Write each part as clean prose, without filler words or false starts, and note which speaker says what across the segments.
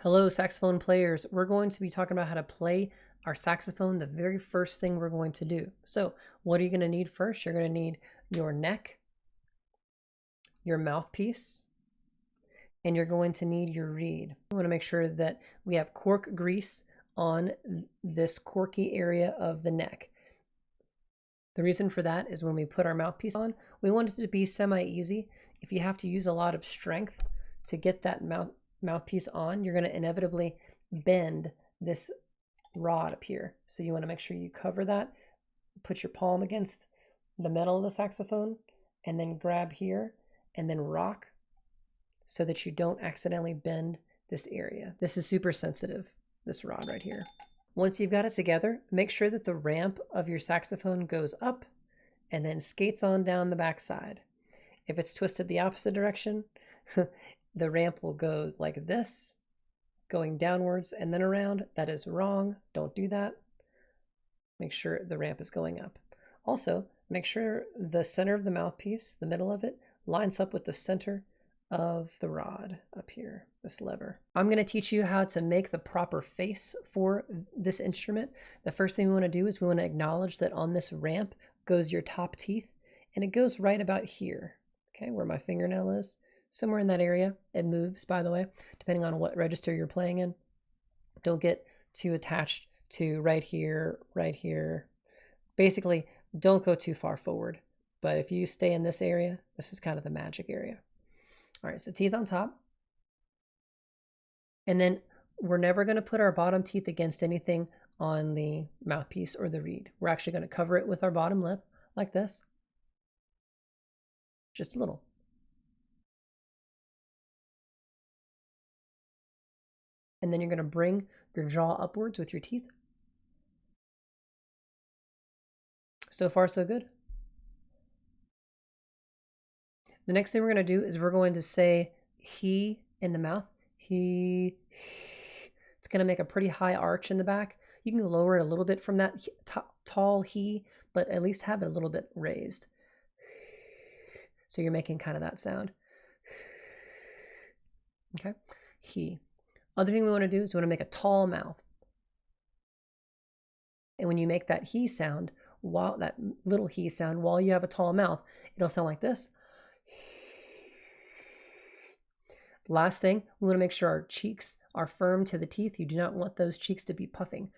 Speaker 1: Hello, saxophone players. We're going to be talking about how to play our saxophone, the very first thing we're going to do. So what are you going to need first? You're going to need your neck, your mouthpiece, and you're going to need your reed. We want to make sure that we have cork grease on this corky area of the neck. The reason for that is when we put our mouthpiece on, we want it to be semi-easy. If you have to use a lot of strength to get that mouthpiece on, you're going to inevitably bend this rod up here. So you want to make sure you cover that, put your palm against the metal of the saxophone, and then grab here and then rock so that you don't accidentally bend this area. This is super sensitive, this rod right here. Once you've got it together, make sure that the ramp of your saxophone goes up and then skates on down the back side. If it's twisted the opposite direction, the ramp will go like this, going downwards and then around. That is wrong. Don't do that. Make sure the ramp is going up. Also, make sure the center of the mouthpiece, the middle of it, lines up with the center of the rod up here, this lever. I'm going to teach you how to make the proper face for this instrument. The first thing we want to do is we want to acknowledge that on this ramp goes your top teeth, and it goes right about here, okay, where my fingernail is. Somewhere in that area. It moves, by the way, depending on what register you're playing in. Don't get too attached to right here, right here. Basically, don't go too far forward. But if you stay in this area, this is kind of the magic area. All right, so teeth on top. And then we're never going to put our bottom teeth against anything on the mouthpiece or the reed. We're actually going to cover it with our bottom lip like this. Just a little. And then you're going to bring your jaw upwards with your teeth. So far, so good. The next thing we're going to do is we're going to say he in the mouth. He. It's going to make a pretty high arch in the back. You can lower it a little bit from that tall he, but at least have it a little bit raised. So you're making kind of that sound. Okay. He. Other thing we want to do is we want to make a tall mouth. And when you make that he sound, that little he sound, while you have a tall mouth, it'll sound like this. Last thing, we want to make sure our cheeks are firm to the teeth. You do not want those cheeks to be puffing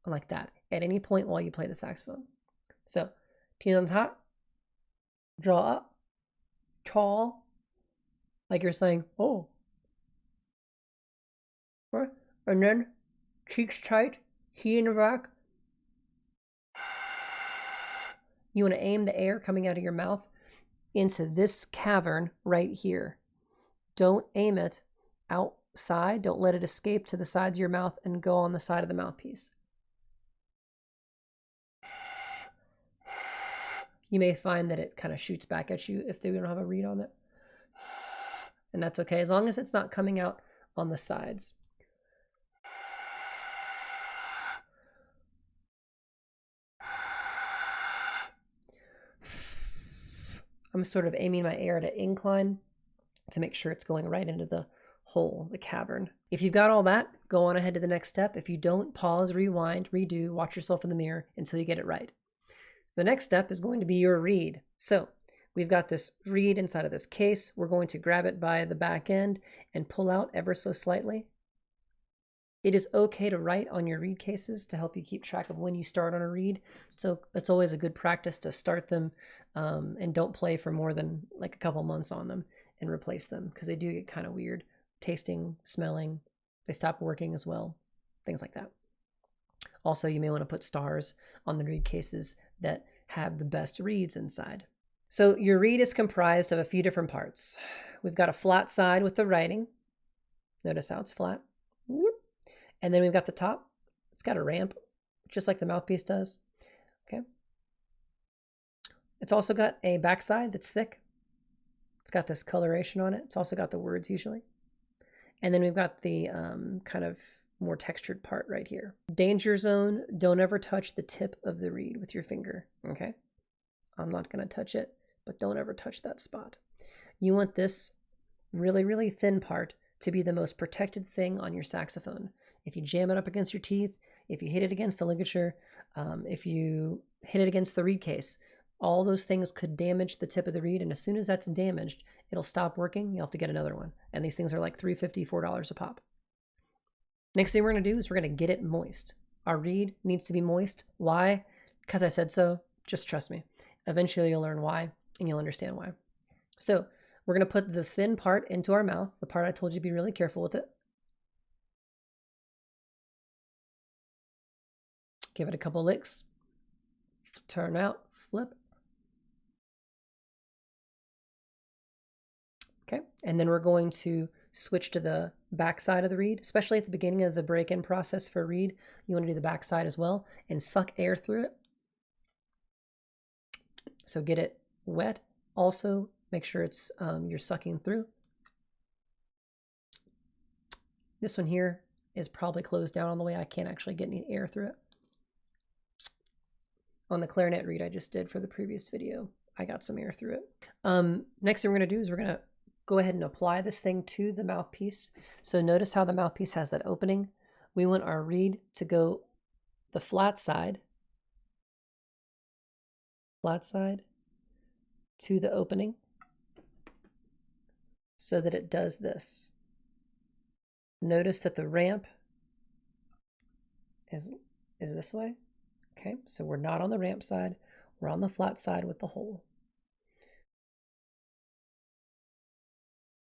Speaker 1: like that at any point while you play the saxophone. So, teeth on top, jaw up, tall, like you're saying, oh. And then cheeks tight, he in the back. You want to aim the air coming out of your mouth into this cavern right here. Don't aim it outside. Don't let it escape to the sides of your mouth and go on the side of the mouthpiece. You may find that it kind of shoots back at you if they don't have a reed on it. And that's okay, as long as it's not coming out on the sides. I'm sort of aiming my air at an incline to make sure it's going right into the hole, the cavern. If you've got all that, go on ahead to the next step. If you don't, pause, rewind, redo, watch yourself in the mirror until you get it right. The next step is going to be your reed. So we've got this reed inside of this case. We're going to grab it by the back end and pull out ever so slightly. It is okay to write on your reed cases to help you keep track of when you start on a reed. So it's always a good practice to start them and don't play for more than like a couple months on them and replace them because they do get kind of weird. Tasting, smelling, they stop working as well, things like that. Also, you may want to put stars on the reed cases that have the best reeds inside. So your reed is comprised of a few different parts. We've got a flat side with the writing. Notice how it's flat. And then we've got the top. It's got a ramp, just like the mouthpiece does. Okay. It's also got a backside that's thick. It's got this coloration on it. It's also got the words usually. And then we've got the kind of more textured part right here. Danger zone, don't ever touch the tip of the reed with your finger, okay? I'm not gonna touch it, but don't ever touch that spot. You want this really, really thin part to be the most protected thing on your saxophone. If you jam it up against your teeth, if you hit it against the ligature, if you hit it against the reed case, all those things could damage the tip of the reed. And as soon as that's damaged, it'll stop working. You'll have to get another one. And these things are like $3.50, $4 a pop. Next thing we're going to do is we're going to get it moist. Our reed needs to be moist. Why? Because I said so. Just trust me. Eventually you'll learn why and you'll understand why. So we're going to put the thin part into our mouth, the part I told you to be really careful with it. Give it a couple licks. Turn out, flip. Okay, and then we're going to switch to the back side of the reed, especially at the beginning of the break-in process for a reed. You want to do the back side as well and suck air through it. So get it wet. Also, make sure it's you're sucking through. This one here is probably closed down on the way. I can't actually get any air through it. On the clarinet reed I just did for the previous video, I got some air through it. Next thing we're going to do is we're going to go ahead and apply this thing to the mouthpiece. So notice how the mouthpiece has that opening. We want our reed to go the flat side to the opening so that it does this. Notice that the ramp is this way. Okay, so we're not on the ramp side, we're on the flat side with the hole.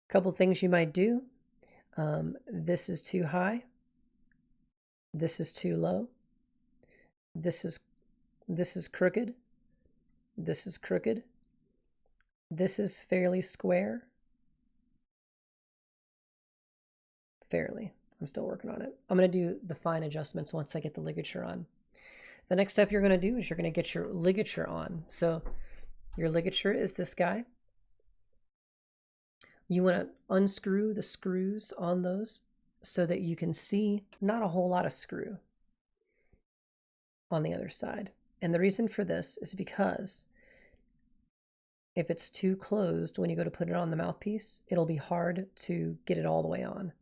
Speaker 1: A couple things you might do. This is too high. This is too low. This is crooked. This is crooked. This is fairly square. Fairly. I'm still working on it. I'm going to do the fine adjustments once I get the ligature on. The next step you're going to do is you're going to get your ligature on. So your ligature is this guy. You want to unscrew the screws on those so that you can see not a whole lot of screw on the other side. And the reason for this is because if it's too closed when you go to put it on the mouthpiece, it'll be hard to get it all the way on.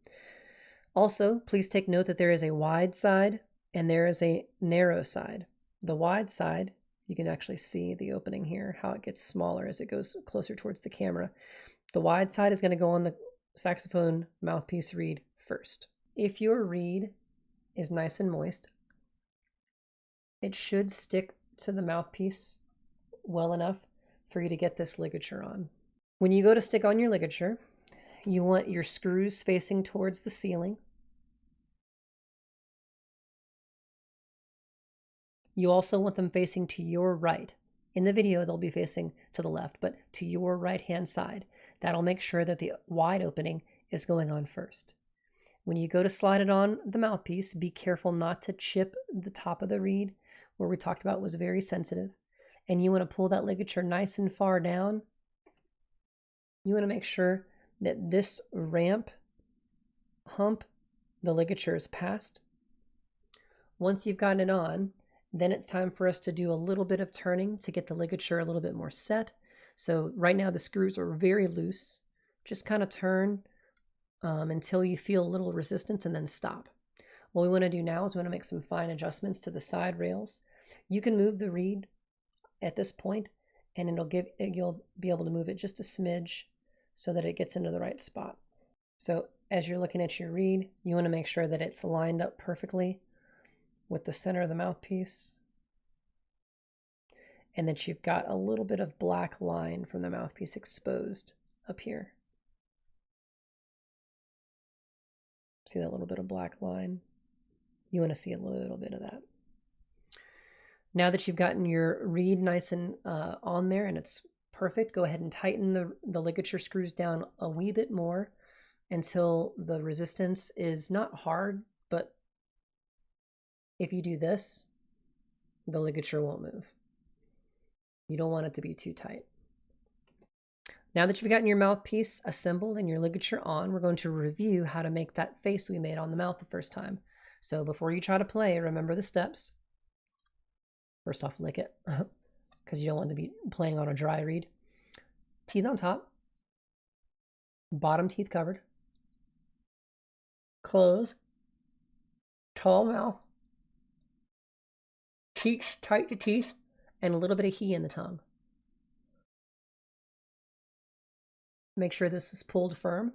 Speaker 1: Also, please take note that there is a wide side and there is a narrow side. The wide side, you can actually see the opening here, how it gets smaller as it goes closer towards the camera. The wide side is going to go on the saxophone mouthpiece reed first. If your reed is nice and moist, it should stick to the mouthpiece well enough for you to get this ligature on. When you go to stick on your ligature, you want your screws facing towards the ceiling. You also want them facing to your right. In the video, they'll be facing to the left, but to your right-hand side. That'll make sure that the wide opening is going on first. When you go to slide it on the mouthpiece, be careful not to chip the top of the reed, where we talked about was very sensitive. And you want to pull that ligature nice and far down. You want to make sure that this ramp hump, the ligature is past. Once you've gotten it on, then it's time for us to do a little bit of turning to get the ligature a little bit more set. So right now the screws are very loose. Just kind of turn until you feel a little resistance and then stop. What we want to do now is we want to make some fine adjustments to the side rails. You can move the reed at this point and you'll be able to move it just a smidge so that it gets into the right spot. So as you're looking at your reed, you want to make sure that it's lined up perfectly with the center of the mouthpiece, and that you've got a little bit of black line from the mouthpiece exposed up here. See that little bit of black line? You want to see a little bit of that. Now that you've gotten your reed nice and on there and it's perfect, go ahead and tighten the ligature screws down a wee bit more until the resistance is not hard, but if you do this, the ligature won't move. You don't want it to be too tight. Now that you've gotten your mouthpiece assembled and your ligature on, we're going to review how to make that face we made on the mouth the first time. So before you try to play, remember the steps. First off, lick it, because you don't want to be playing on a dry reed. Teeth on top, bottom teeth covered. closed, tall mouth, cheeks tight to teeth, and a little bit of he in the tongue. Make sure this is pulled firm.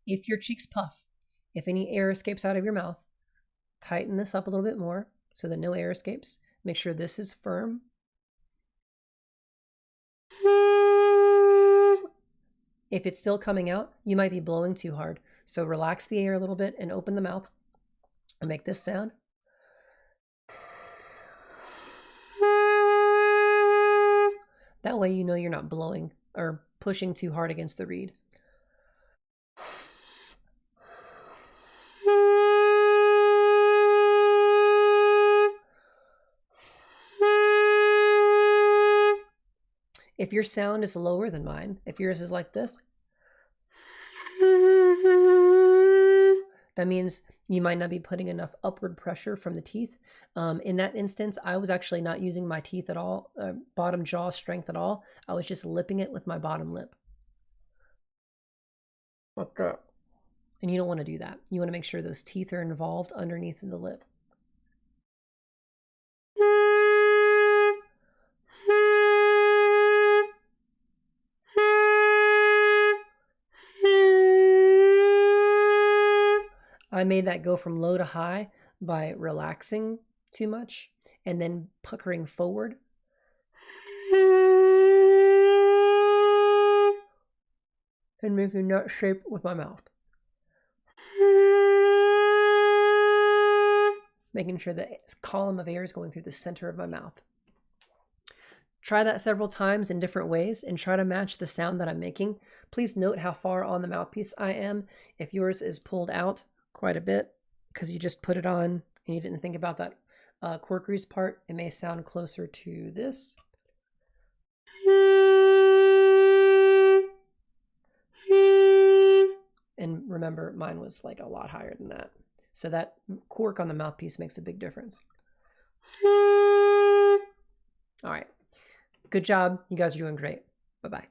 Speaker 1: If your cheeks puff, if any air escapes out of your mouth, tighten this up a little bit more so that no air escapes. Make sure this is firm. If it's still coming out, you might be blowing too hard. So relax the air a little bit and open the mouth and make this sound. That way you know you're not blowing or pushing too hard against the reed. If your sound is lower than mine, if yours is like this, that means you might not be putting enough upward pressure from the teeth. In that instance, I was actually not using my teeth at all, bottom jaw strength at all. I was just lipping it with my bottom lip. Like that. And you don't want to do that. You want to make sure those teeth are involved underneath the lip. I made that go from low to high by relaxing too much and then puckering forward. And making that shape with my mouth. Making sure that column of air is going through the center of my mouth. Try that several times in different ways and try to match the sound that I'm making. Please note how far on the mouthpiece I am. If yours is pulled out quite a bit because you just put it on and you didn't think about that cork grease part, it may sound closer to this. And remember, mine was like a lot higher than that. So that cork on the mouthpiece makes a big difference. All right. Good job. You guys are doing great. Bye-bye.